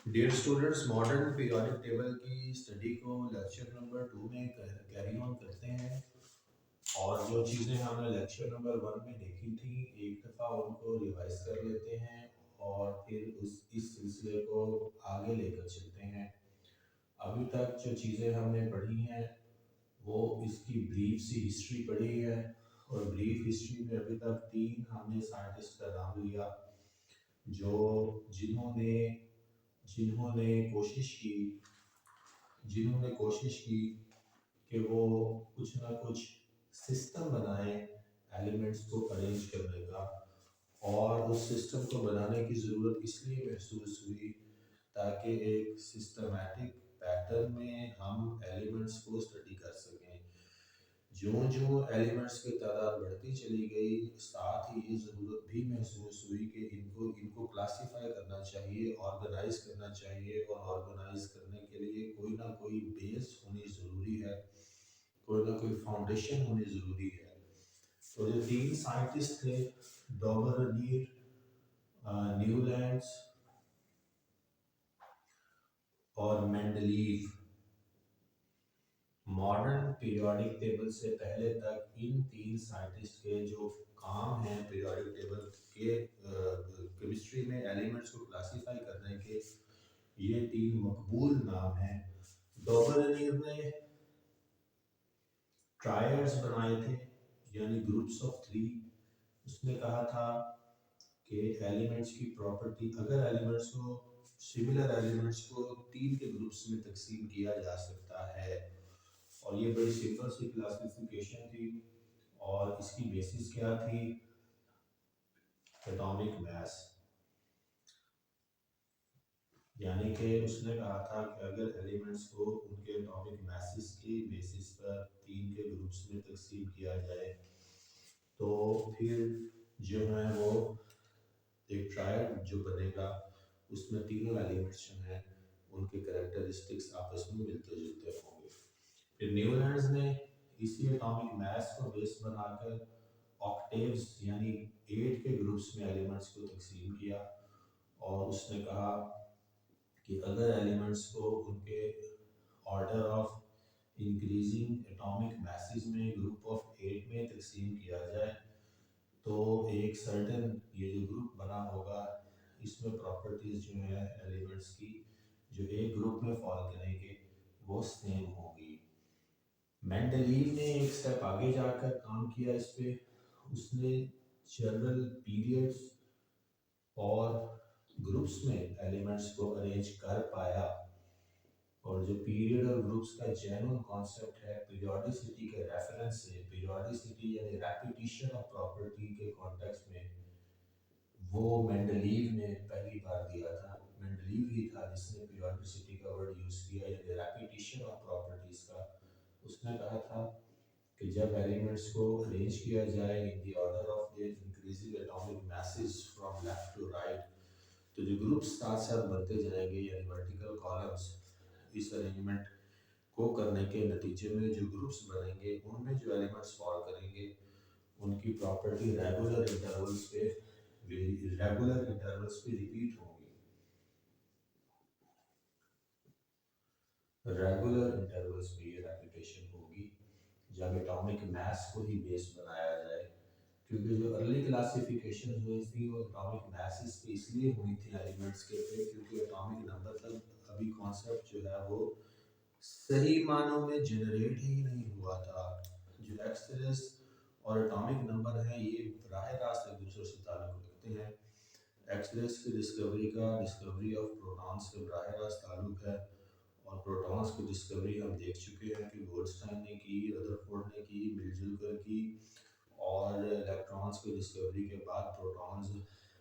Dear students, modern periodic table की study को lecture number 2 में कैरी ऑन करते हैं। और जो चीज़ें हमने लेक्चर नंबर 1 में देखी थी, एक दफ़ा उनको रिवाइज कर लेते हैं और फिर उस इस सिलसिले को आगे लेकर चलते हैं। अभी तक जो चीज़ें हमने पढ़ी हैं वो इसकी ब्रीफ सी हिस्ट्री पढ़ी है। और ब्रीफ हिस्ट्री में अभी तक 3 हमने साइंटिस्ट का नाम लिया जो जिन्होंने जिन्होंने कोशिश की जिन्होंने कोशिश की कि वो कुछ ना कुछ सिस्टम बनाए एलिमेंट्स को अरेंज करने का। और उस सिस्टम को बनाने की ज़रूरत इसलिए महसूस हुई ताकि एक सिस्टमैटिक पैटर्न में हम एलिमेंट्स को स्टडी कर सकें। जो जो एलिमेंट्स की तादाद बढ़ती चली गई, साथ ही ये ज़रूरत भी महसूस हुई कि इनको इनको क्लासीफाई करना चाहिए, ऑर्गेनाइज करना चाहिए। और ऑर्गेनाइज करने के लिए कोई ना कोई बेस होनी ज़रूरी है, कोई ना कोई फाउंडेशन होनी ज़रूरी है। तो जो 3 साइंटिस्ट थे, डॉबरनीर, न्यूलैंड्स और मेंडलीव, मॉडर्न पीरियोडिक टेबल से पहले तक इन 3 साइंटिस्ट के जो काम हैं पीरियोडिक टेबल के केमिस्ट्री में एलिमेंट्स को क्लासिफाई करने के, ये 3 मकबूल नाम हैं। डॉबरनीर ने ट्रायड्स बनाए थे, यानी ग्रुप्स ऑफ 3। उसने कहा था कि एलिमेंट्स की प्रॉपर्टी, अगर एलिमेंट्स को सिमिलर एलिमेंट्स को 3 के ग्रुप्स में तकसीम किया जा सकता है। और ये बड़ी सिंपल सी क्लासिफिकेशन थी। और इसकी बेसिस क्या थी? Atomic mass. यानी कि उसने कहा था कि अगर एलिमेंट्स को उनके एटॉमिक मासेस की बेसिस पर 3 के ग्रुप्स में तकसीम किया जाए तो फिर जो है वो एक ट्रायड जो बनेगा, उसमें तीनों एलिमेंट्स जो हैं उनके कैरेक्टरिस्टिक्स आपस में मिलते जुलते होंगे। फिर न्यूलैंड्स ने इसी एटॉमिक मास को बेस बनाकर ऑक्टेव्स यानी 8 के ग्रुप्स में एलिमेंट्स को तकसीम किया। और उसने कहा कि अगर एलिमेंट्स को उनके order of increasing atomic masses में ग्रुप ऑफ 8 में तकसीम किया जाए तो एक सर्टेन ये जो ग्रुप बना होगा, इसमें प्रॉपर्टीज जो है एलिमेंट्स की जो एक ग्रुप में फॉल करेंगे वो सेम होगी। मेंडलीव ने एक स्टेप आगे जाकर काम किया इस पे। उसने जनरल पीरियड्स और ग्रुप्स में एलिमेंट्स को अरेंज कर पाया। और जो पीरियड और ग्रुप्स का जेन्युइन कॉन्सेप्ट है पीरियोडिसिटी के रेफरेंस से, पीरियोडिसिटी यानी रेपिटिशन ऑफ प्रॉपर्टी के कॉन्टेक्स्ट में, वो मेंडलीव ने पहली बार दिया था। मेंडलीव ही था जिसने पीरियोडिसिटी का वर्ड यूज किया, यानी रेपिटिशन ऑफ प्रॉपर्टीज का। उसने कहा था कि जब एलिमेंट्स को अरेंज किया जाए in the order of the increasing atomic masses from left to right, तो जो ग्रुप्स साथ साथ बनते जाएंगे यानी वर्टिकल कॉलम्स, इस अरेंजमेंट को करने के नतीजे में जो ग्रुप्स बनेंगे उनमें जो एलिमेंट्स फॉल करेंगे उनकी प्रॉपर्टी रेगुलर इंटरवल्स पे रिपीट होंगी। रेगुलर इंटरवल्स पे ये रेपिटेशन होगी जब एटॉमिक मास को ही बेस बनाया जाए। क्योंकि जो अर्ली क्लासिफिकेशन हुई थी वो एटॉमिक मासेस पे इसलिए हुई थी एलिमेंट्स के पे, क्योंकि एटॉमिक नंबर तक अभी कॉन्सेप्ट जो है वो सही मानों में जनरेट ही नहीं हुआ था। जो एक्सरेस और एटॉमिक नंबर है ये बराह रास्त एक दूसरे से ताल्लुक़ रखते हैं। एक्सरेस की डिस्कवरी ऑफ प्रोटॉन्स से बराह रास्त ताल्लुक़ है। और प्रोटॉन्स की डिस्कवरी हम देख चुके हैं कि गोल्डस्टाइन ने की, रदरफोर्ड ने की, मिलजुलकर की। और इलेक्ट्रॉन्स की डिस्कवरी के बाद प्रोटॉन्स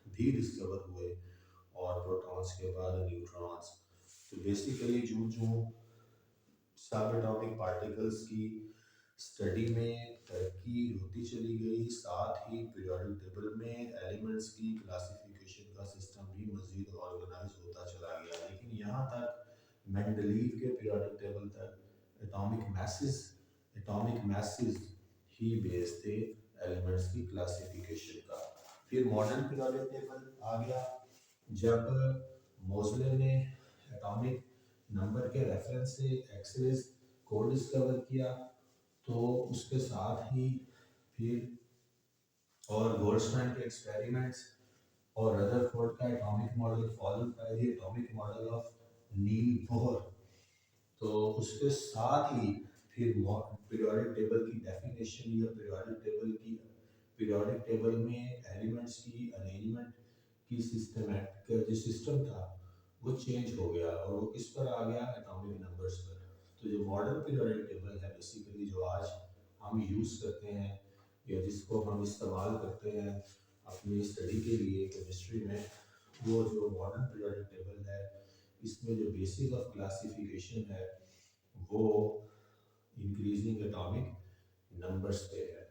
भी डिस्कवर हुए और प्रोटॉन्स के बाद न्यूट्रॉन्स। तो बेसिकली जो जो सब एटॉमिक पार्टिकल्स की स्टडी में तरक्की होती चली गई, साथ ही पीरियोडिक टेबल में एलिमेंट्स की क्लासिफिकेशन का सिस्टम भी मज़ीद ऑर्गेनाइज होता चला गया। लेकिन यहाँ तक मेंडलीव के पीरियोडिक टेबल तक atomic message he base the elements की क्लासिफिकेशन का। फिर मॉडर्न पीरियोडिक टेबल आ गया जब मोज़ले ने एटॉमिक नंबर के रेफरेंस से एक्सरेज को डिस्कवर किया, तो उसके साथ ही फिर और गोल्डस्टाइन के एक्सपेरिमेंट्स और रदरफोर्ड का atomic model followed by the atomic model of Niels Bohr. तो उसके साथ ही फिर पीरियोडिक टेबल की डेफिनेशन या पीरियोडिक टेबल में एलिमेंट्स की अरेंजमेंट की सिस्टमैटिक जो सिस्टम था वो चेंज हो गया, और वो किस पर आ गया, एटॉमिक नंबर्स पर। तो जो मॉडर्न पीरियोडिक टेबल है बेसिकली जो आज हम यूज़ करते हैं या जिसको हम इस्तेमाल करते हैं अपनी स्टडी के लिए केमिस्ट्री में, वो जो मॉडर्न पीरियोडिक टेबल है इसमें जो बेसिस ऑफ क्लासिफिकेशन है वो इंक्रीजिंग एटॉमिक नंबर्स पे है।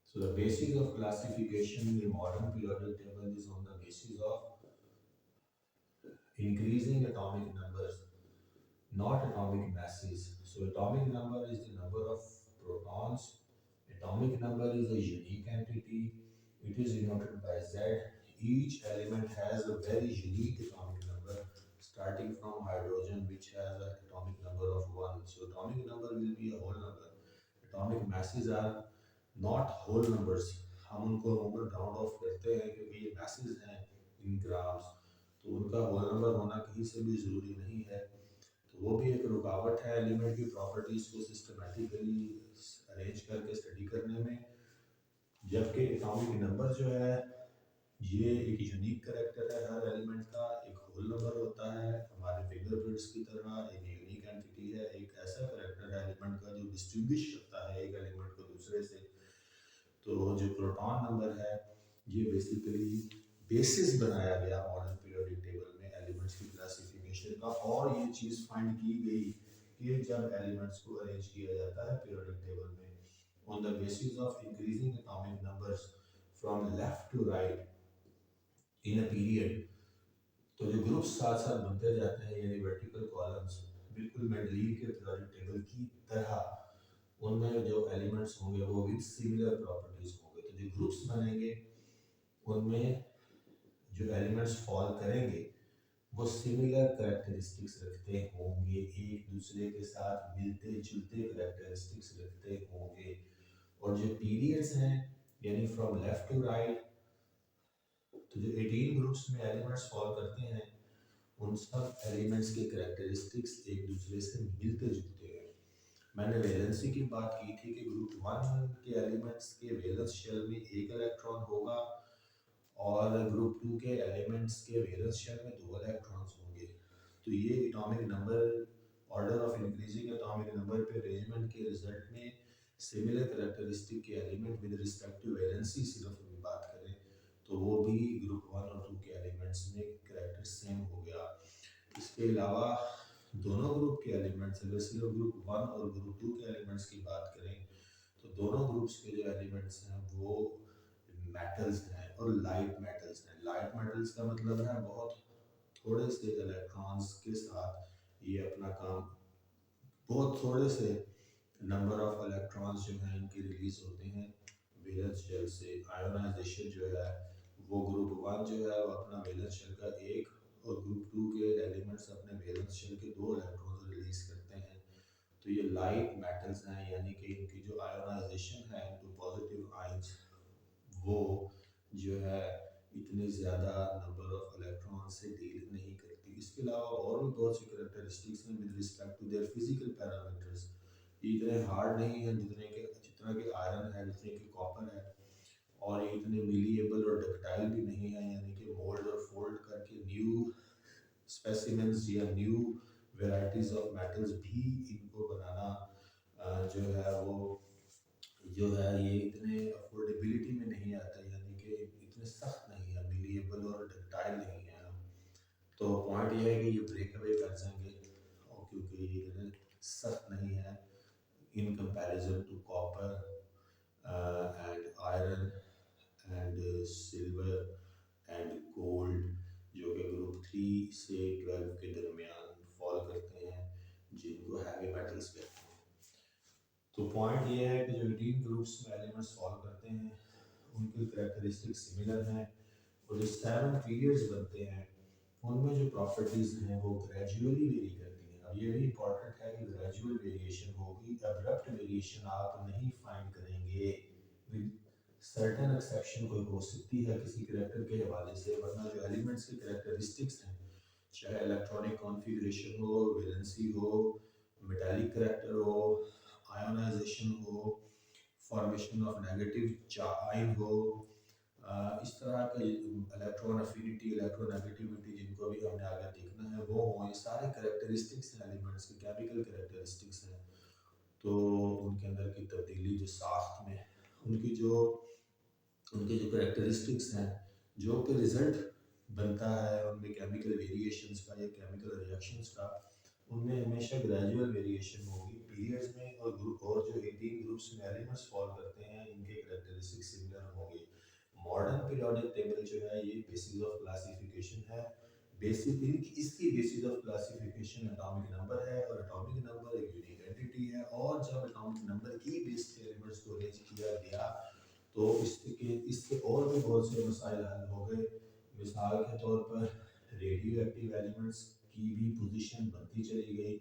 So the basis of classification in the modern periodic table is on the basis of increasing atomic numbers, not atomic masses. So atomic number is the number of protons. Atomic number is a unique entity. It is denoted by Z. Each element has a very unique atomic number, starting from hydrogen, which has an atomic number of 1. So atomic number will be a whole number. Atomic masses are not whole numbers. हम उनको अमूमन round of करते हैं क्योंकि ये message हैं in grams, तो उनका होल नंबर होना कहीं से भी ज़रूरी नहीं है। तो वो भी एक रुकावट है एलिमेंट की प्रॉपर्टीज़ को सिस्टमेटिकली अरेंज करके स्टडी करने में। जबकि एटॉमिक नंबर जो है ये एक यूनिक करेक्टर है हर एलिमेंट का, एक होल नंबर होता है हमारे फिंगरप्रिंट्स की तरह, एक यूनिक एंटिटी है, एक ऐसा करेक्टर है एलिमेंट का जो डिस्टिंग्विश करता है एक एलिमेंट को दूसरे से। तो जो प्रोटॉन नंबर है ये बेसिकली बेसिस बनाया गया मॉडर्न पीरियोडिक टेबल में एलिमेंट्स की क्लासिफिकेशन का, और ये चीज़ फाइंड की गई कि जब एलिमेंट्स को अरेंज किया जाता है पीरियोडिक टेबल में on the basis of increasing atomic numbers from left to right in a period, तो जो ग्रुप्स साथ साथ बनते जाते हैं यानी वर्टिकल कॉलम्स बिल्कुल मेंडलीव के पीरियोडिक टेबल की तरह, उनमें जो एलिमेंट्स होंगे वो विद सिमिलर प्रॉपर्टीज होंगे। तो जो ग्रुप्स बनेंगे उनमें जो एलिमेंट्स फॉल करेंगे वो सिमिलर करेक्टरिस्टिक्स रखते होंगे, एक दूसरे के साथ मिलते जुलते करेक्टरिस्टिक्स रखते होंगे। और जो पीरियड्स हैं यानी फ्रॉम लेफ्ट टू राइट, तो जो 18 ग्रुप्स में एलिमेंट्स फॉल करते हैं उन सब एलिमेंट्स के करेक्टरिस्टिक्स एक दूसरे से मिलते जुलते हैं। मैंने वैलेंसी की बात की थी कि ग्रुप 1 के एलिमेंट्स के वैलेंस शेल में एक इलेक्ट्रॉन होगा और ग्रुप 2 के एलिमेंट्स के वैलेंस शेल में 2 इलेक्ट्रॉन्स होंगे। तो ये atomic number order of increasing atomic number पे अरेंजमेंट के रिजल्ट में सिमिलर कैरेक्टरिस्टिक के element with respect to valency सिर्फ हम बात करें तो वो भी ग्रुप 1 और 2 के एलिमेंट्स में कैरेक्टर सेम हो गया। इसके अलावा दोनों ग्रुप के एलिमेंट्स, अगर सिर्फ ग्रुप 1 और ग्रुप 2 के एलिमेंट्स की बात करें तो दोनों ग्रुप्स के जो एलिमेंट्स हैं वो मेटल्स हैं और लाइट मेटल्स हैं। लाइट मेटल्स का मतलब है बहुत थोड़े से इलेक्ट्रॉन्स के साथ ये अपना काम, बहुत थोड़े से नंबर ऑफ इलेक्ट्रॉन्स जो हैं इनके रिलीज होते हैं वैलेंस शेल से। आयोनाइजेशन जो है वो ग्रुप 1 जो है वो अपना वैलेंस शेल का एक और ग्रुप 2 के एलिमेंट्स अपने वैलेंस शेल के 2 इलेक्ट्रॉन्स रिलीज करते हैं। तो ये लाइट मेटल्स हैं यानी कि इनकी जो आयोनाइजेशन है इनटू पॉजिटिव आयंस वो जो है इतने ज़्यादा नंबर ऑफ इलेक्ट्रॉन से डील नहीं करती। इसके अलावा और भी बहुत सी कैरेक्टरिस्टिक्स हैं with respect to their physical parameters. ये इतने हार्ड नहीं है जितना कि आयरन है, जितने कि कॉपर है, और ये इतने मिलीएबल और डक्टाइल भी नहीं है यानी कि मोल्ड और फोल्ड करके न्यू स्पेसिमेंस या न्यू वेराइटीज ऑफ मेटल्स भी इनको बनाना जो है वो जो है ये इतने अफोर्डेबिलिटी में नहीं आता, यानी कि इतने सख्त नहीं है, मिलीएबल और डक्टाइल नहीं है। तो पॉइंट ये है कि ये ब्रेक अवे कर जाएंगे और क्योंकि ये इतने सख्त नहीं है in comparison to copper and iron and silver and gold जो कि ग्रुप 3 से 12 के दरमियान फॉल करते हैं जिनको हैवी मेटल्स कहते हैं। तो पॉइंट ये है कि जो 18 ग्रुप्स में एलिमेंट्स फॉलो करते हैं उनकी कैरेक्टरिस्टिक सिमिलर हैं, और जो 7 पीरियड्स बनते हैं उनमें जो प्रॉपर्टीज़ हैं वो ग्रेजुअली वेरी करती हैं। अब ये भी इम्पॉर्टेंट है कि ग्रेजुअल वेरिएशन होगी, अब्रप्ट वेरिएशन आप नहीं फाइंड करेंगे। विद सर्टेन एक्सेप्शन कोई हो सकती है किसी करेक्टर के हवाले से, वरना जो एलिमेंट्स के करेक्टरिस्टिक्स हैं, चाहे इलेक्ट्रॉनिक कॉन्फ़िगरेशन हो, वैलेंसी हो, मेटालिक करेक्टर हो, आयोनाइजेशन हो, फॉर्मेशन ऑफ नेगेटिव आयन हो, इस तरह का इलेक्ट्रॉन अफिनिटी, इलेक्ट्रोनेगेटिविटी, जिनको भी हमने आगे देखना है वो हो, ये सारे करेक्टरिस्टिक्स हैं एलिमेंट्स के, केमिकल करेक्टरिस्टिक्स हैं। तो उनके अंदर की तब्दीली जो साख्त में उनके जो करेक्टरिस्टिक्स हैं, जो कि रिजल्ट बनता है उनमें केमिकल वेरिएशंस का या केमिकल रिएक्शंस का, उनमें हमेशा ग्रेजुअल वेरिएशन होगी पीरियड्स में, और ग्रुप और जो 18 ग्रुप्स में एलिमेंट्स फॉल करते हैं इनके करेक्टरिस्टिक्स सिमिलर होंगे। मॉडर्न पीरियोडिक टेबल जो है ये बेसिस ऑफ क्लासिफिकेशन है। बेसिकली इसकी basis of classification atomic number है, और एटॉमिक नंबर एक यूनिक एंटिटी है, और जब एटॉमिक नंबर की बेस पे एलिमेंट्स को अरेंज किया गया तो इसके और भी बहुत से मसाइल हल हो गए। मिसाल के तौर पर रेडियो एक्टिव एलिमेंट्स की भी पोजीशन बनती चली गई,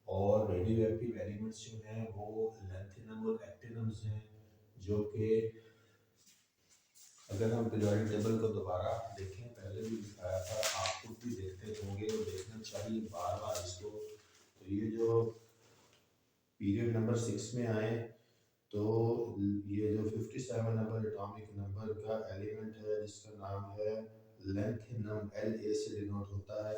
और रेडियो एक्टिव एलिमेंट्स जो हैं वो लैंथेनम और एक्टिनम्स हैं, जो कि अगर हम पीरियोडिक टेबल को दोबारा देखें, पहले भी दिखाया था, आप खुद भी देखते होंगे और देखना चाहिए बार बार इसको। तो ये जो पीरियड नंबर 6 में आए, तो ये जो 57 नंबर एटॉमिक नंबर का एलिमेंट है जिसका नाम है लैंथेनम, La से डिनोट होता है,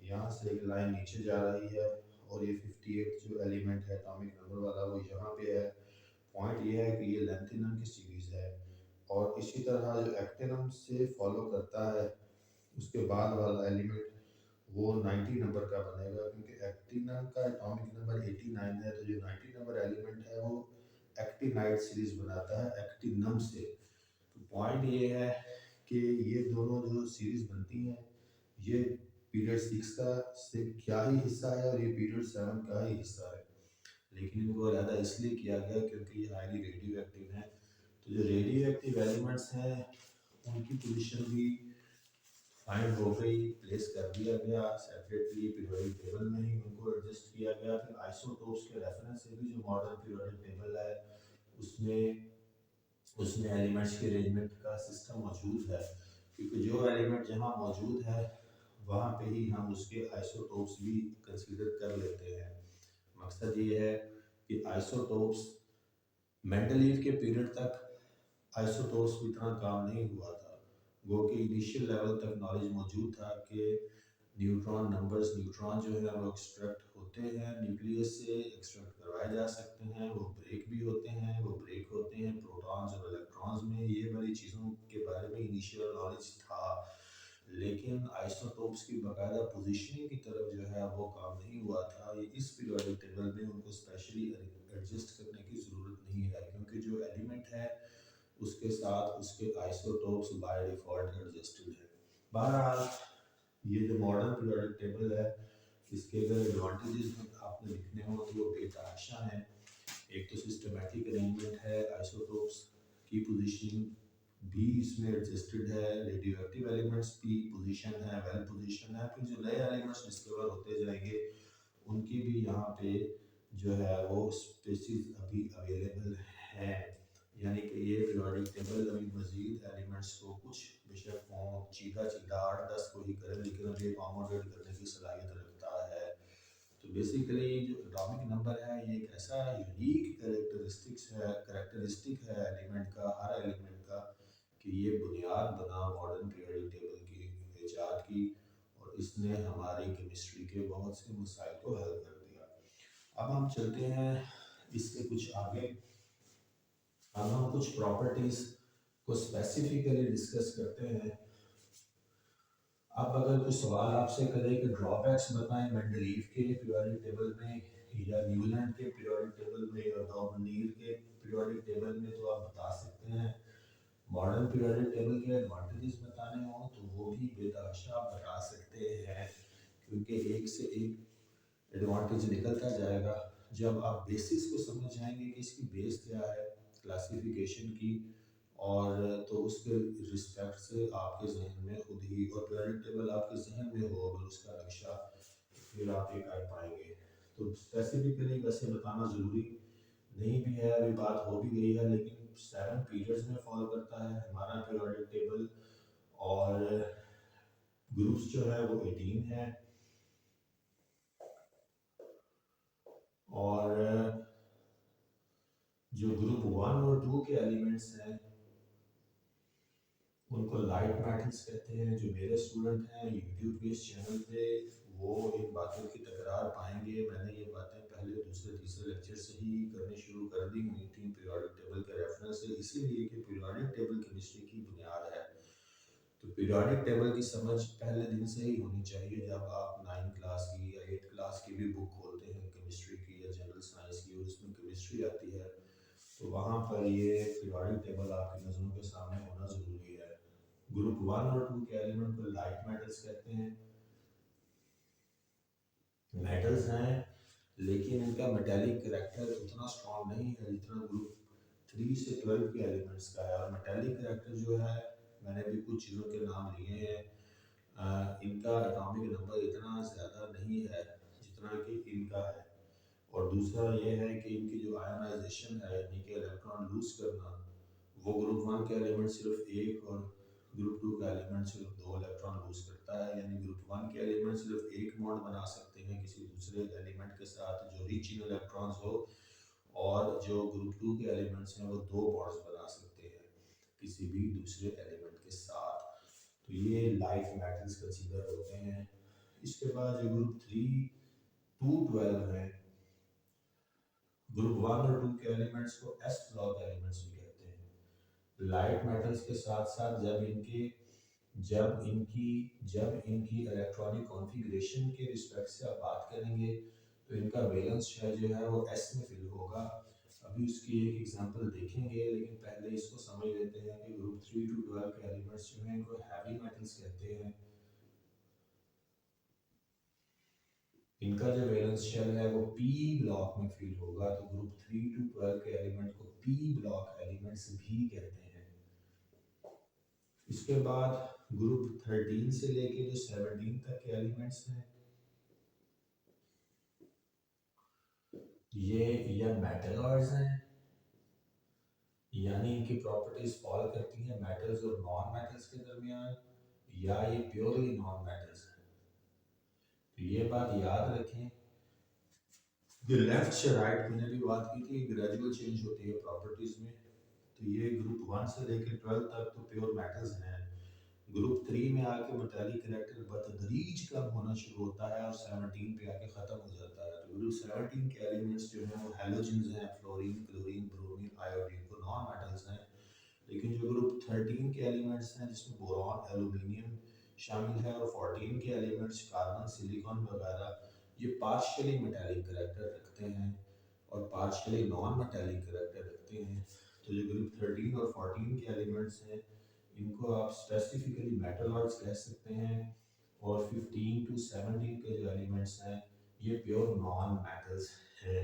यहाँ से एक लाइन नीचे जा रही है, और ये 58 जो एलिमेंट है एटॉमिक नंबर वाला वो यहाँ पे है। पॉइंट ये है कि ये लैंथेनम की सीरीज़ है, और इसी तरह जो एक्टिनम से फॉलो करता है उसके बाद वाला एलिमेंट वो 90 नंबर का बनेगा, क्योंकि एक्टिनम का एटॉमिक नंबर 89 है, तो जो 90 नंबर एलिमेंट है वो एक्टिनाइड सीरीज बनाता है एक्टिनम से। तो पॉइंट ये है कि ये दोनों जो सीरीज बनती हैं ये पीरियड 6 का से क्या ही हिस्सा है, और ये पीरियड 7 का ही हिस्सा है, लेकिन इनको अलहदा इसलिए किया गया क्योंकि ये हाईली रेडियो एक्टिव हैं। तो जो रेडियो एक्टिव एलिमेंट्स हैं उनकी पोजीशन भी फाइंड हो गई, प्लेस कर दिया गया सेपरेटली पीरियोडिक टेबल में ही, उनको एडजस्ट किया गया। फिर आइसोटोप्स के रेफरेंस से भी जो मॉडर्न पीरियोडिक टेबल है उसमें उसमें एलिमेंट्स के अरेंजमेंट का सिस्टम मौजूद है, क्योंकि जो एलिमेंट जहाँ मौजूद है वहाँ पे ही हम उसके आइसोटोप्स भी कंसीडर कर लेते हैं। मकसद ये है कि आइसोटोप्स मेंडलीव के पीरियड तक आइसोटोप्स की तरह काम नहीं हुआ था, गो कि इनिशियल लेवल तक नॉलेज मौजूद था कि न्यूट्रॉन जो है वो एक्सट्रैक्ट होते हैं न्यूक्लियस से, एक्सट्रैक्ट करवाए जा सकते हैं, वो ब्रेक भी होते हैं, वो ब्रेक होते हैं प्रोटॉन्स और इलेक्ट्रॉन्स में, ये वाली चीज़ों के बारे में इनिशियल नॉलेज था। लेकिन आइसोटोप्स की बाकायदा पोजीशनिंग की तरफ जो है वो काम नहीं हुआ था। ये इस पीरियोडिक टेबल में उनको स्पेशली एडजस्ट करने की ज़रूरत नहीं है, क्योंकि जो एलिमेंट है उसके साथ उसके आइसोटोप्स बाय डिफ़ॉल्ट एडजस्टेड है। बहरहाल ये जो मॉडर्न पीरियोडिक टेबल है इसके अगर एडवांटेजेस आपने लिखने हो तो वो बेतहाशा हैं। एक तो सिस्टमैटिक अरेंजमेंट है, आइसोटोप्स की पोजीशनिंग भी इसमें एडजस्टेड है, रेडियो एक्टिव एलिमेंट्स की पोजीशन है वेल पोजीशन है, फिर जो नए एलिमेंट्स डिस्कवर होते जाएंगे उनकी भी यहाँ पे जो है वो स्पेसिस अभी अवेलेबल हैं। यानी कि ये पीरियोडिक टेबल अभी मजीद एलिमेंट्स को कुछ बेशक फॉर्म सीधा सीधा 8-10 को ही करे, लेकिन अभी अकोमोडेट करने की सलाहियत रखता है। तो बेसिकली जो एटॉमिक नंबर है ये एक ऐसा यूनिक करेक्टरिस्टिक है एलिमेंट का, हर एलिमेंट का, कि ये बुनियाद बना मॉडर्न पीरियोडिक टेबल की इजाद की, और इसने हमारी केमिस्ट्री के बहुत से मसाइल को हल कर दिया। अब हम चलते हैं इसके कुछ आगे, अब हम कुछ प्रॉपर्टीज़ को स्पेसिफिकली डिस्कस करते हैं। अब अगर कोई सवाल आपसे करे कि ड्रॉबैक्स बताएं मेंडलीव के पीरियोडिक टेबल में या न्यूलैंड के पीरियोडिक टेबल में या डॉर्मनीर के पीरियोडिक टेबल में, तो आप बता सकते हैं। मॉडर्न पीरियोडिक टेबल के एडवांटेजेस बताने हो तो वो भी बेतहाशा आप बता सकते हैं, क्योंकि एक से एक एडवांटेज निकलता जाएगा। जब आप बेसिस को समझ जाएंगे कि इसकी बेस क्या है क्लासिफिकेशन की, और तो उसके रिस्पेक्ट से आपके जहन में खुद ही और पीरियोडिक टेबल आपके जहन में हो अगर उसका नक्शा, फिर आप ये कर पाएंगे। तो स्पेसिफिकली वैसे बताना ज़रूरी नहीं भी है, अभी बात हो भी गई है, लेकिन 7 पीरियड्स में फॉलो करता है हमारा पीरियोडिक टेबल। और ग्रुप्स जो है वो 18 है। और जो ग्रुप 1 और 2 के एलिमेंट्स हैं उनको लाइट मेटल्स कहते हैं। जो मेरे स्टूडेंट हैं यूट्यूब के इस चैनल पे वो इन बातों की तकरार पाएंगे। मैंने ये बातें पहले दूसरे तीसरे लेक्चर से ही करनी शुरू कर दी हुई थी पीरियोडिक टेबल के रेफरेंस से, इसीलिए कि पीरियोडिक टेबल केमिस्ट्री की बुनियाद है। तो पीरियोडिक टेबल की समझ पहले दिन से ही होनी चाहिए। जब आप 9 क्लास की या 8 क्लास की भी बुक खोलते हैं केमिस्ट्री की या जनरल साइंस की और उसमें केमिस्ट्री आती है तो वहाँ पर ये पीरियोडिक टेबल आपकी नज़रों के सामने होना ज़रूरी है। ग्रुप 1 और 2 के एलिमेंट को लाइट मेटल्स कहते हैं। मेटल्स हैं लेकिन इनका मेटेलिक करेक्टर उतना स्ट्रॉन्ग नहीं है जितना ग्रुप 3 से 12 के एलिमेंट्स का है। और मेटेलिक करेक्टर जो है, मैंने भी कुछ चीज़ों के नाम लिए हैं, इनका एटॉमिक नंबर इतना ज़्यादा नहीं है जितना कि इनका है। और दूसरा ये है कि इनकी जो आयनाइजेशन है यानी कि इलेक्ट्रॉन लूज करना, वो ग्रुप 1 के एलिमेंट सिर्फ एक और ग्रुप 2 का एलिमेंट सिर्फ 2 इलेक्ट्रॉन लूज करता है। यानी ग्रुप 1 के एलिमेंट सिर्फ एक बॉन्ड बना सकते हैं किसी दूसरे एलिमेंट के साथ जो रिच इन इलेक्ट्रॉन्स हो, और जो ग्रुप 2 के एलिमेंट्स हैं वो 2 बॉन्ड्स बना सकते हैं किसी भी दूसरे एलिमेंट के साथ। तो ये लाइट मेटल्स कंसीडर होते हैं। इसके बाद जो ग्रुप 3 2 12 है, ग्रुप 1 और 2 के एलिमेंट्स को एस ब्लॉक एलिमेंट्स भी कहते हैं। लाइट मेटल्स के साथ साथ जब इनकी इलेक्ट्रॉनिक कॉन्फ़िगरेशन के रिस्पेक्ट से आप बात करेंगे तो इनका वैलेंस शेयर जो है वो एस में फिल होगा। अभी उसकी एक एग्जांपल देखेंगे, लेकिन पहले इसको समझ लेते हैं कि ग्रुप 3 to 12 के एलिमेंट्स जो हैं इनको हैवी मेटल्स कहते हैं। इनका जो वैलेंस शेल है वो पी ब्लॉक में फिल होगा, तो ग्रुप 3 to 12 के एलिमेंट को पी ब्लॉक एलिमेंट्स भी कहते हैं। इसके बाद ग्रुप 13 से लेके जो 17 तक के एलिमेंट्स हैं ये या मेटलॉइड्स हैं, यानी इनकी प्रॉपर्टीज फॉल करती हैं मेटल्स और नॉन मेटल्स के दरमियान, या ये प्योरली नॉन मेटल्स हैं। तो ये बात याद रखें कि लेफ्ट से राइट मैंने भी बात की थी ग्रेजुअल चेंज होती है प्रॉपर्टीज में। तो ये ग्रुप 1 से लेकर 12 तक तो प्योर मेटल्स हैं। ग्रुप 3 में आके मेटालिक करेक्टर बतदरीज कम होना शुरू होता है और 17 पे आके ख़त्म हो जाता है। तो ग्रुप 17 के एलिमेंट्स जो हैं वो हैलोजेंस हैं, फ्लोरीन, क्लोरीन, ब्रोमीन, आयोडीन, वो नॉन मेटल्स हैं। लेकिन जो ग्रुप 13 के एलिमेंट्स हैं जिसमें बोरॉन, एल्यूमिनियम शामिल है, और 14 के एलिमेंट्स कार्बन, सिलिकॉन वगैरह, ये पार्शियली मेटालिक करेक्टर रखते हैं और पार्शियली नॉन मेटालिक करेक्टर रखते हैं। तो जो ग्रुप 13 और 14 के एलिमेंट्स हैं इनको आप स्पेसिफिकली मेटलॉइड्स कह सकते हैं। और 15 to 17 के जो एलिमेंट्स हैं ये प्योर नॉन मेटल्स हैं।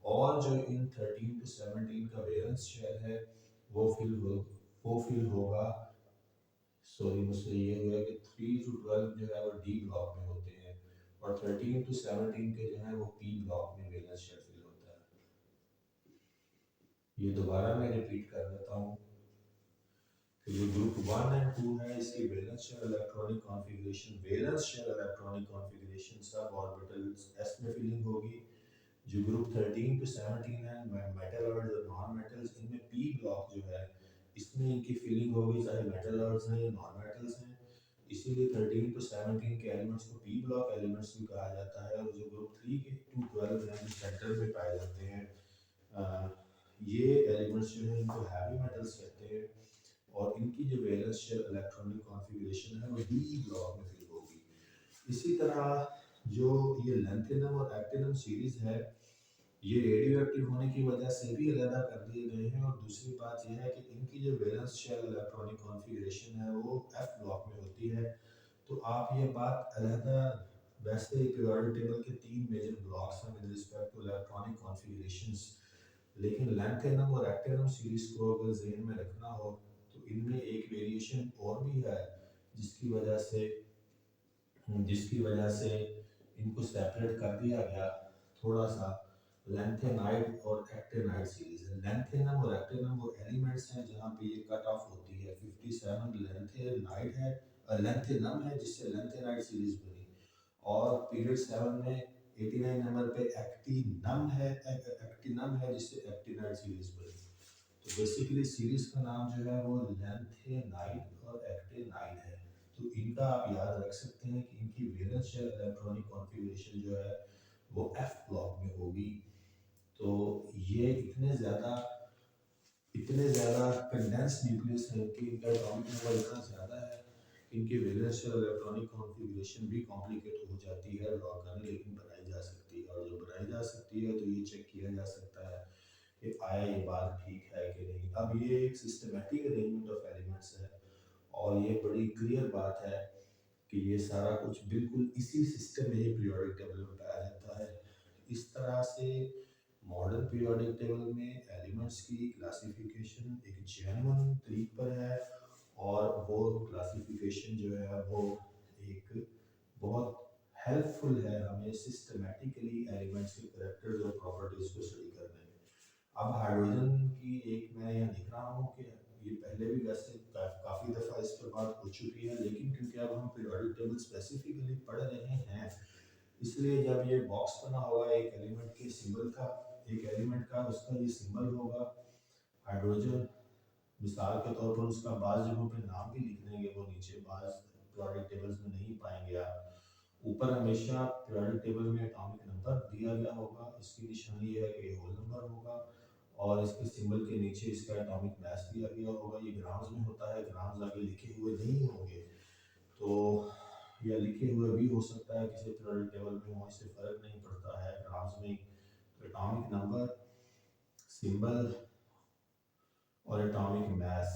और जो इन 13 to 17 का वैलेंस शेल है वो फिल होगा, सॉरी मुझसे ये हुआ कि 3 to 12 जो है वो डी ब्लॉक में होते हैं और 13 to 17 के जो है वो पी ब्लॉक में वैलेंस शेल फिल होता है। ये दोबारा मैं रिपीट कर देता हूँ कि जो ग्रुप 1 और 2 है इसकी valence shell electronic configuration sub orbitals s में फिलिंग होगी। जो ग्रुप 13 to 17 है मेटलॉइड्स और नॉन मेटल्स, इनमें पी ब्लॉक जो है इसमें इनकी फिलिंग होगी, चाहे मेटलॉइड्स हैं या नॉन मेटल्स हैं। इसीलिए 13 to 17 के एलिमेंट्स को पी ब्लॉक एलिमेंट्स भी कहा जाता है। और जो ग्रुप 3 to 12 हैं जो सेंटर में पाए जाते हैं, ये एलिमेंट्स जो हैं इनको हैवी मेटल्स कहते हैं और इनकी जो वैलेंस शेल इलेक्ट्रॉनिक कॉन्फ़िगरेशन है वो डी ब्लॉक में फिल होगी। इसी तरह जो ये लैंथेनम और एक्टिनम सीरीज है ये रेडियो एक्टिव होने की वजह से भी अलग कर दिए गए हैं। और दूसरी बात यह है कि इनकी जो वैलेंस शेल इलेक्ट्रॉनिक कॉन्फ़िगरेशन है वो एफ ब्लॉक में होती है। तो आप ये बात अलहदा, वैसे ही पीरियोडिक टेबल के 3 मेजर ब्लॉक्स हैं with respect to electronic configurations, लेकिन लैंथेनम और एक्टिनम सीरीज को अगर जहन में रखना हो इनमें एक वेरिएशन और भी है जिसकी वजह से जिसकी वजह से इनको सेपरेट कर दिया गया थोड़ा सा। लेंथेनाइड और एक्टिनाइड सीरीज है। लेंथेनम और एक्टिनम वो एलिमेंट्स हैं जहाँ पे ये कट ऑफ होती है। 57 लेंथेनाइड है, लेंथेनम है जिससे लेंथेनाइड सीरीज बनी। और पीरियड 7 में 89 नंबर पे एक्टिनम है जिससे एक्टिनाइड सीरीज बनी। तो बेसिकली सीरीज का नाम जो है वो लेंथेनाइड और एक्टिनाइड है। तो इनका आप याद रख सकते हैं कि इनकी वैलेंस शेल इलेक्ट्रॉनिक कॉन्फ़िगरेशन जो है वो एफ ब्लॉक में होगी। तो ये इतने ज़्यादा कंडेंस न्यूक्लियस है कि इनका एटॉमिक नंबर इतना ज़्यादा है कि इनकी वैलेंस शेल इलेक्ट्रॉनिक कॉन्फ़िगरेशन भी कॉम्प्लिकेट हो जाती है ड्रॉ करने, लेकिन बनाई जा सकती है। और जब बनाई जा सकती है तो ये चेक किया जा सकता है कि आया ये बात ठीक है कि नहीं। अब ये एक सिस्टमेटिक अरेंजमेंट ऑफ एलिमेंट्स है और ये बड़ी क्लियर बात है कि ये सारा कुछ बिल्कुल इसी सिस्टम में ही पीरियोडिक टेबल में पाया जाता है। इस तरह से मॉडर्न पीरियोडिक टेबल में एलिमेंट्स की क्लासिफिकेशन एक जेन्युइन तरीके पर है और वो क्लासिफिकेशन जो है वो एक बहुत हेल्पफुल है हमें सिस्टमेटिकली एलिमेंट्स के कैरेक्टर्स और प्रॉपर्टीज को स्टडी करने में। अब हाइड्रोजन की एक मैं यहाँ लिख रहा हूँ कि ये पहले भी वैसे काफ़ी दफ़ा इस पर बात हो चुकी है, लेकिन क्योंकि अब हम पीरियोडिक टेबल स्पेसिफिकली पढ़ रहे हैं इसलिए जब ये बॉक्स बना होगा एक एलिमेंट के सिंबल का, एक एलिमेंट का उसका ये सिंबल होगा हाइड्रोजन। मिसाल के तौर पर उसका बाज़ जगहों पे नाम भी लिख देंगे, वो नीचे बाज़ पीरियोडिक टेबल्स में नहीं पाएंगे आप। ऊपर हमेशा पीरियोडिक टेबल में एटॉमिक नंबर दिया गया होगा, इसकी निशानी है कि ये होल नंबर होगा और इसके सिंबल के नीचे इसका एटॉमिक मास दिया गया होगा। ये ग्राम्स में होता है, ग्राम्स आगे लिखे हुए नहीं होंगे तो या लिखे हुए भी हो सकता है किसी पीरियोडिक टेबल में हो, इससे फ़र्क नहीं पड़ता है ग्राम्स में। एटॉमिक नंबर, सिंबल और एटॉमिक मास,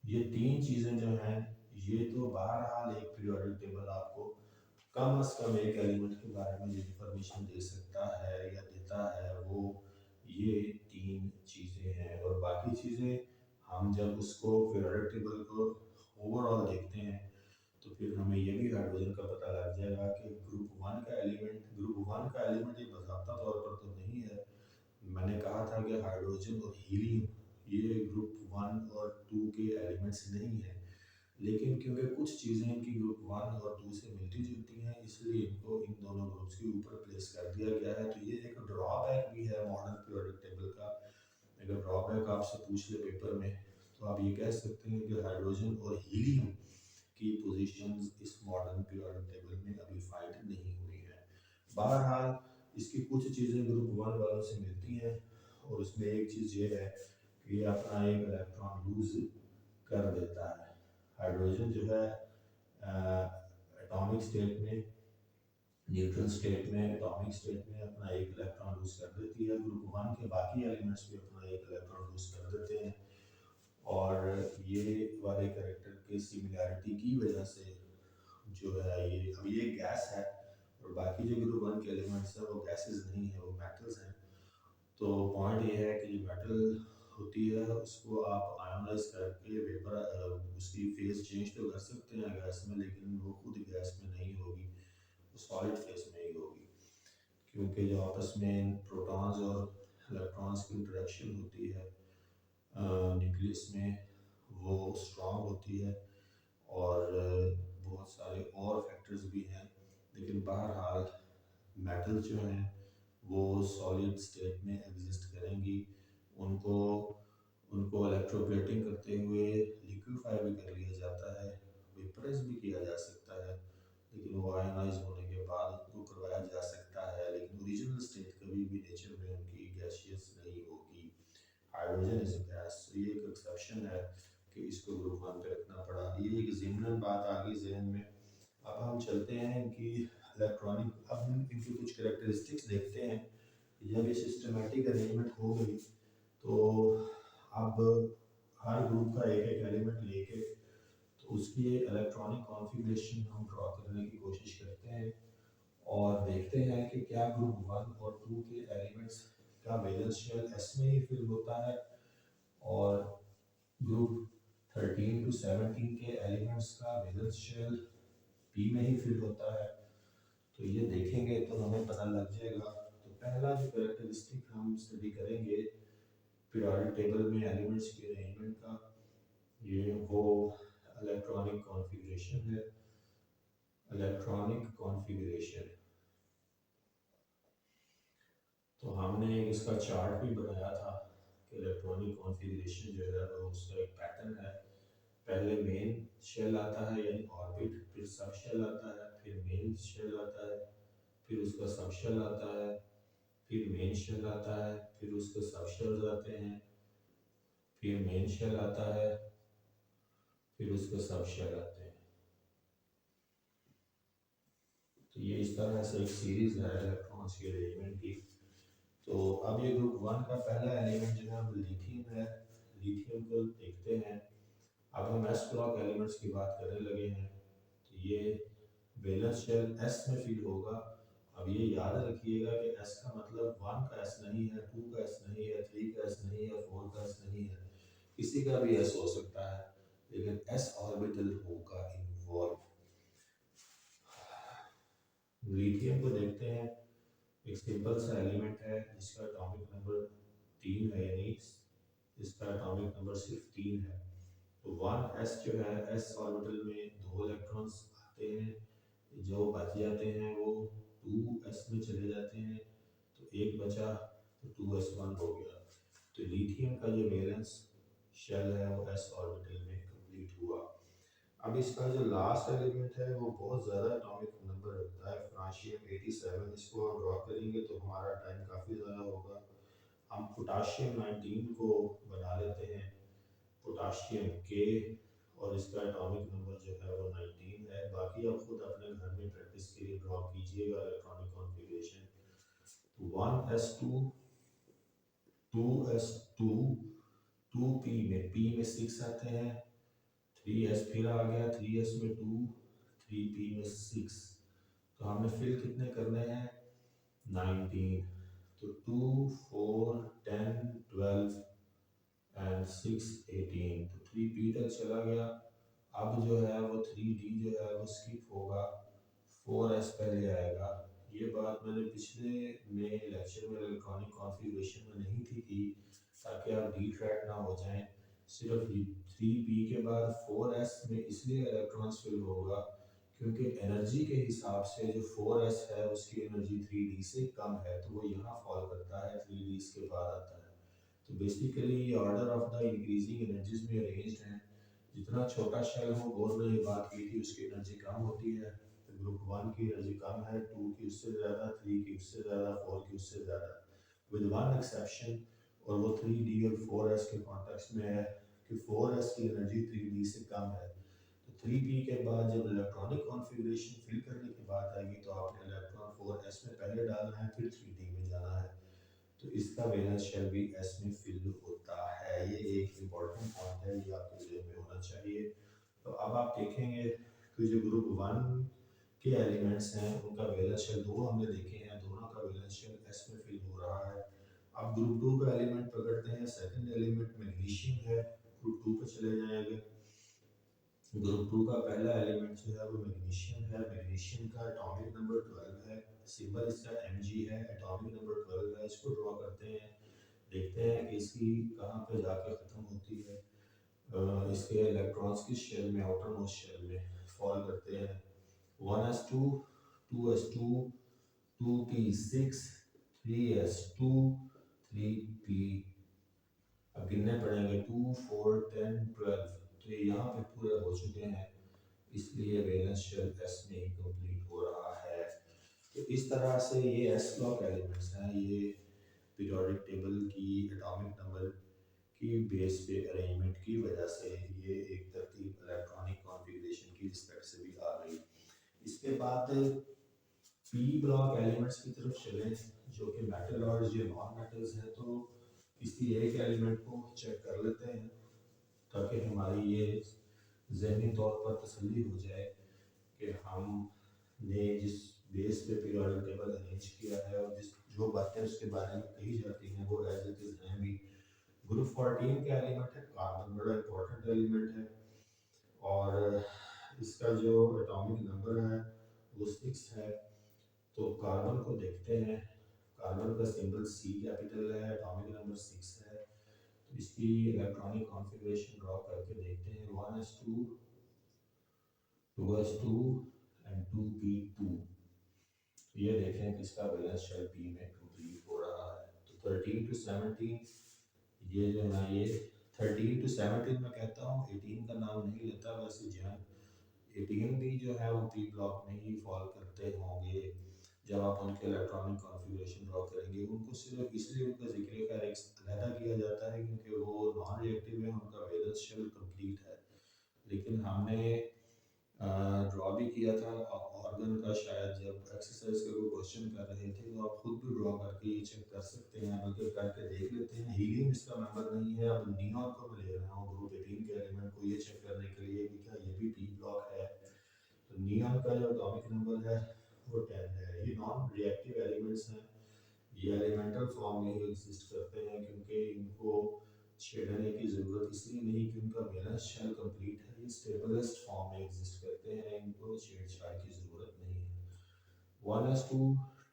ये तीन चीज़ें जो हैं ये तो बहरहाल एक पीरियोडिक टेबल आपको कम से कम एक एलिमेंट के बारे में जो इंफॉर्मेशन दे सकता है या देता है वो ये तीन चीज़ें हैं। और बाकी चीज़ें हम जब उसको पीरियोडिक टेबल को ओवरऑल देखते हैं तो फिर हमें ये भी हाइड्रोजन का पता लग जाएगा कि ग्रुप वन का एलिमेंट ये बाकायदा तौर पर तो नहीं है। मैंने कहा था कि हाइड्रोजन और हीलियम ये ग्रुप 1 और 2 के एलिमेंट्स नहीं हैं, लेकिन क्योंकि कुछ चीज़ें इनकी ग्रुप 1 और 2 से मिलती जुलती हैं इसलिए इनको इन दोनों ग्रुप्स के ऊपर प्लेस कर दिया गया है। तो ये एक ड्रॉबैक भी है मॉडर्न पीरियोडिक टेबल का। अगर ड्रॉबैक आपसे पूछ ले पेपर में तो आप ये कह सकते हैं कि हाइड्रोजन और हीलियम की पोजीशंस इस मॉडर्न पीरियोडिक टेबल में अभी फाइंड नहीं हुई है। बहरहाल इसकी कुछ चीज़ें ग्रुप 1 वालों से मिलती हैं और उसमें एक चीज़ ये है कि ये अपना एक इलेक्ट्रॉन लूज कर देता है। हाइड्रोजन जो है एटॉमिक स्टेट में, न्यूट्रल स्टेट में, एटॉमिक स्टेट में अपना एक इलेक्ट्रॉन लूज कर देती है। ग्रुप 1 के बाकी एलिमेंट्स भी अपना एक इलेक्ट्रॉन लूज कर देते हैं और ये वाले कैरेक्टर के सिमिलैरिटी की वजह से जो है ये अब ये गैस है और बाकी जो ग्रुप 1 के एलिमेंट्स हैं वो गैसेस नहीं है, वो मेटल्स हैं। तो पॉइंट ये है कि जो मेटल होती है उसको आप आयोनाइज करके वेपर उसकी फेज चेंज तो कर सकते हैं गैस में, लेकिन वो खुद गैस में नहीं होगी, वो सॉलिड फेज में ही होगी। क्योंकि जो आपस में प्रोटॉन्स और इलेक्ट्रॉन्स की इंटरेक्शन होती है न्यूक्लियस में वो स्ट्रॉन्ग होती है और बहुत सारे और फैक्टर्स भी हैं। लेकिन बहरहाल मेटल जो हैं वो सॉलिड स्टेट में एग्जिस्ट करेंगी। उनको उनको इलेक्ट्रोप्लेटिंग करते हुए लिक्विफाई भी कर लिया जाता है, वेपराइज भी किया जा सकता है, लेकिन वो आयोनाइज होने के बाद उनको करवाया जा सकता है, लेकिन ओरिजिनल स्टेट कभी भी नेचर में उनकी गैसियस नहीं होगी। हाइड्रोजन इज अ गैस, ये एक एक्सेप्शन है कि इसको ग्रुप 1 पे रखना पड़ा। ये एक ज़िमनन बात आ गई जहन में। अब हम चलते हैं इनकी इलेक्ट्रॉनिक, अब हम इनकी कुछ कैरेक्टरिस्टिक्स देखते हैं। जब ये सिस्टमेटिक अरेंजमेंट हो गई तो अब हर ग्रुप का एक एक एलिमेंट लेके तो उसकी इलेक्ट्रॉनिक कॉन्फ़िगरेशन हम ड्रॉ करने की कोशिश करते हैं और देखते हैं कि क्या ग्रुप 1 और 2 के एलिमेंट्स का वैलेंस शेल एस में ही फिल होता है और ग्रुप 13 to 17 के एलिमेंट्स का वैलेंस शेल पी में ही फिल होता है। तो ये देखेंगे तो हमें पता लग जाएगा। तो पहला जो कैरेक्टरिस्टिक हम स्टडी करेंगे पीरियोडिक टेबल में एलिमेंट्स के अरेंजमेंट का, ये वो इलेक्ट्रॉनिक कॉन्फ़िगरेशन है। इलेक्ट्रॉनिक कॉन्फ़िगरेशन, तो हमने इसका चार्ट भी बनाया था कि इलेक्ट्रॉनिक कॉन्फ़िगरेशन जो है वो उसका एक पैटर्न है। पहले मेन शेल आता है यानी ऑर्बिट, फिर सब शेल आता है, फिर मेन शेल आता है, फिर उसका सब शेल आता है, फिर मेन शेल आता है, फिर उसके सब शेल्स आते हैं, फिर मेन शेल आता है, फिर उसके सब शेल आते हैं। तो ये इस तरह से एक सीरीज है इलेक्ट्रॉन्स के अरेंजमेंट की। तो अब ये ग्रुप वन का पहला एलिमेंट जो है वो लिथियम है। लिथियम को देखते हैं। अब हम एस ब्लॉक एलिमेंट्स की बात करने लगे हैं। तो ये वैलेंस शेल एस में फिल होगा। अब ये याद रखिएगा कि एस का मतलब वन का एस नहीं है, टू का एस नहीं है, थ्री का एस नहीं है, फोर का एस नहीं है, किसी का भी एस हो सकता है, लेकिन एस ऑर्बिटल होगा इन्वॉल्व। लिथियम को देखते हैं। एक सिंपल सा एलिमेंट है जिसका एटॉमिक नंबर 3 है, यानी इसका एटॉमिक नंबर सिर्फ 3 है। तो वन एस जो है एस ऑर्बिटल में 2 इलेक्ट्रॉन्स आते हैं, जो बच जाते हैं वो 2s में चले जाते हैं, तो एक बचा तो 2s1 हो गया। तो लिथियम का जो वैलेंस शेल है वो s ऑर्बिटल में कंप्लीट हुआ। अब इसका जो लास्ट एलिमेंट है वो बहुत ज़्यादा एटॉमिक नंबर रखता है, फ्रांशियम 87। इसको हम ड्रॉ करेंगे तो हमारा टाइम काफ़ी ज़्यादा होगा। हम पोटाशियम 19 को बना लेते हैं, पोटाशियम के, और इसका एटॉमिक नंबर जो है वो 19 है। बाकी आप खुद अपने घर में प्रैक्टिस के लिए ड्रॉ कीजिएगा इलेक्ट्रॉनिक कॉन्फ़िगरेशन। तो 1s2 2s2 2p में p में 6 आते हैं, 3s फिर आ गया, 3s में 2, 3p में 6। तो हमने फिल कितने करने हैं 19। तो 2 4 10 12 एंड 6 18, तो 3p तक चला गया। अब जो है वो 3d जो है वो स्किप होगा, 4s पहले आएगा। ये बात मैंने पिछले में लेक्चर में इलेक्ट्रॉनिक कॉन्फ़िगरेशन में नहीं थी की, ताकि आप डी ट्रैक ना हो जाएं। सिर्फ 3p के बाद 4s में इसलिए इलेक्ट्रॉन्स फिल होगा क्योंकि एनर्जी के हिसाब से जो 4s है उसकी एनर्जी 3d से कम है, तो वो यहाँ फॉल करता है, 3d इसके बाद आता है। तो बेसिकली ये order of the increasing energies में अरेंज्ड हैं। जितना छोटा शेल हो, बोर ने ये बात की थी, उसकी एनर्जी कम होती है। तो ग्रुप वन की एनर्जी कम है, टू की उससे ज़्यादा, थ्री की उससे ज़्यादा, फोर की उससे ज़्यादा, विद वन एक्सेप्शन, और वो 3d और 4s के कॉन्टेक्स्ट में है कि 4s की एनर्जी 3d से कम है। तो 3p के बाद जब इलेक्ट्रॉनिक कॉन्फ़िगरेशन फिल करने की बात आएगी तो आपने इलेक्ट्रॉन 4s में पहले डालना है, फिर 3d में जाना है। तो इसका वैलेंस शेल भी एस में फिल होता है। ये एक इम्पॉर्टेंट पॉइंट है, ये आपके जेब में होना चाहिए। तो अब आप देखेंगे कि जो ग्रुप वन के एलिमेंट्स हैं उनका वैलेंस शेल दो हमने देखे हैं, दोनों का वैलेंस शेल एस में फिल हो रहा है। अब ग्रुप टू का एलिमेंट पकड़ते हैं। सेकंड एलिमेंट मैग्नीशियम है, ग्रुप टू पे चले जाएंगे। ग्रुप टू का पहला एलिमेंट जो है वो मैग्नीशियम है। मैग्नीशियम का एटॉमिक नंबर 12 है, सिंबल इसका Mg है, एटॉमिक नंबर 12 है। इसको ड्रॉ करते हैं, देखते हैं कि इसकी कहाँ पे जाके ख़त्म होती है। इसके इलेक्ट्रॉन्स किस शेल में, आउटर मोस्ट शेल में फॉल करते हैं। 1s2 2s2 2p6 3s2 3p, अब गिनने पड़ेंगे 2 4 10 12, तो ये यहाँ पे पूरे हो चुके हैं, इसलिए वैलेंस शेल एस में ही कंप्लीट हो रहा है। तो इस तरह से ये एस ब्लॉक एलिमेंट्स हैं, ये पीरियोडिक टेबल की एटॉमिक नंबर की बेस पे अरेंजमेंट की वजह से ये एक तरतीब इलेक्ट्रॉनिक कॉन्फ़िगरेशन की रिस्पेक्ट से भी आ गई। इसके बाद पी ब्लॉक एलिमेंट्स की तरफ चलें, जो कि मेटल और ये नॉन मेटल्स हैं। तो किसी एक एलिमेंट को चेक कर लेते हैं ताकि हमारी ये ज़हनी तौर पर तसल्ली हो जाए कि हमने जिस बेस पे पीरियोडिक टेबल अरेंज किया है और जिस जो बातें उसके बारे में कही जाती हैं वो एज इट इज़ हैं भी। ग्रुप 14 का एलिमेंट है कार्बन, बड़ा इंपॉर्टेंट एलिमेंट है, और इसका जो एटॉमिक नंबर है वो 6 है। तो कार्बन को देखते हैं, कार्बन का सिंबल सी कैपिटल है, एटॉमिक नंबर 6 है। तो इसकी इलेक्ट्रॉनिक कॉन्फ़िगरेशन ड्रॉ करके देखते हैं, 1s2 2s2 एंड 2p2। तो ये देखें कि इसका बैलेंस शेल पी में कंप्लीट हो रहा है। तो 13 टू 17, ये जो है ये 13 टू 17 मैं कहता हूँ, 18 का नाम नहीं लेता, वैसे जैन 18 भी जो है वो पी ब्लॉक में ही फॉल करते होंगे। जब आप उनके इलेक्ट्रॉनिक कॉन्फ़िगरेशन ड्रॉ करेंगे, उनको सिर्फ इसलिए उनका जिक्र अलहदा किया जाता है क्योंकि वो नॉन रिएक्टिव है, उनका वैलेंस शेल कंप्लीट है। लेकिन हमने ड्रॉ भी किया था ऑर्गन का, शायद जब एक्सरसाइज का कोई क्वेश्चन कर रहे थे, तो आप खुद भी ड्रॉ करके ये चेक कर सकते हैं, बल्कि करके देख लेते हैं। हीलियम इसका मेंबर नहीं है। अब नियॉन को मैं ले रहा हूँ ग्रुप 18 के एलिमेंट को, ये चेक करने के लिए कि क्या ये भी पी ब्लॉक है। तो नियॉन का जो एटॉमिक नंबर है वो 10 है। ये नॉन रिएक्टिव एलिमेंट्स हैं, ये एलिमेंटल फॉर्म में ही एग्जिस्ट करते हैं, क्योंकि इनको छेड़ने की ज़रूरत इसलिए नहीं कि उनका वैलेंस शेल कंप्लीट है, ये स्टेबलेस्ट फॉर्म में एग्जिस्ट करते हैं, इनको छेड़छाड़ की ज़रूरत नहीं है। 1s2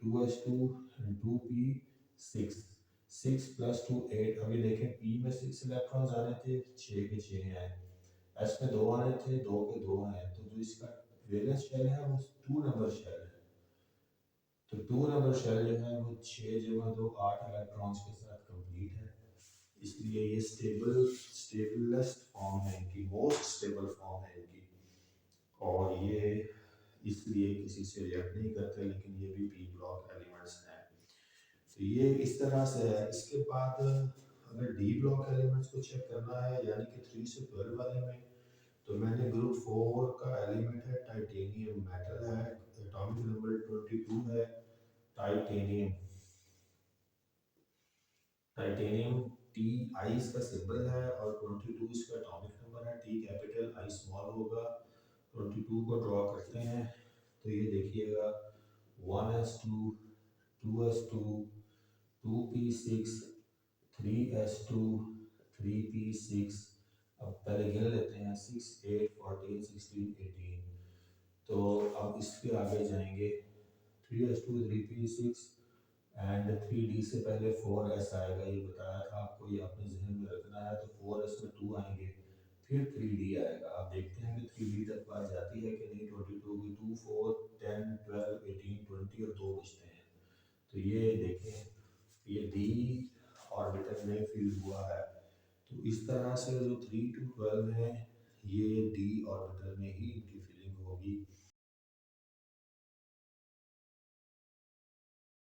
2s2 and 2p6, 6 + 2 8। अभी देखें पी में 6 इलेक्ट्रॉन्स आने थे, 6 के 6 हैं। एस में 2 आने थे, 2 के 2 हैं। तो जो इसका वैलेंस शेल है वो 2 नंबर शेल है। तो 2 नंबर शेल जो है वो 6 जमा 2 8 इलेक्ट्रॉन्स के साथ कंप्लीट है। इसलिए ये स्टेबलेस्ट फॉर्म है इनकी, मोस्ट स्टेबल फॉर्म है इनकी, और ये इसलिए किसी से रिएक्ट नहीं करते, लेकिन ये भी पी ब्लॉक एलिमेंट्स हैं। तो ये इस तरह से है। इसके बाद अगर डी ब्लॉक एलिमेंट्स को चेक करना है, यानी कि 3 से 12 वाले में, तो मैंने ग्रुप 4 का एलिमेंट है टाइटेनियम, मेटल है, एटॉमिक नंबर 22 है। टाइटेनियम, टाइटेनियम टी आई इसका सिंबल है, और 22 इसका एटॉमिक नंबर है। टी कैपिटल, आई स्मॉल होगा। 22 को ड्रॉ करते हैं, तो ये देखिएगा 1s2 2s2 2p6 3s2 3p6। अब पहले गिन लेते हैं, 6 8 14 16 18। तो अब इसके आगे जाएंगे, 3s2 3p6 एंड 3d से पहले 4s आएगा, ये बताया था आपको, ये अपने जहन में रखना है। तो 4s में 2 आएंगे, फिर 3d आएगा। आप देखते हैं कि 3d तक बात जाती है कि नहीं। 22 की 2 4 10 12 18 20 और 2 बचते हैं। तो ये देखें, ये डी ऑर्बिटल में फिल हुआ है। तो इस तरह से जो 3 to 12 है, ये डी ऑर्बिटल में ही इनकी फिलिंग होगी।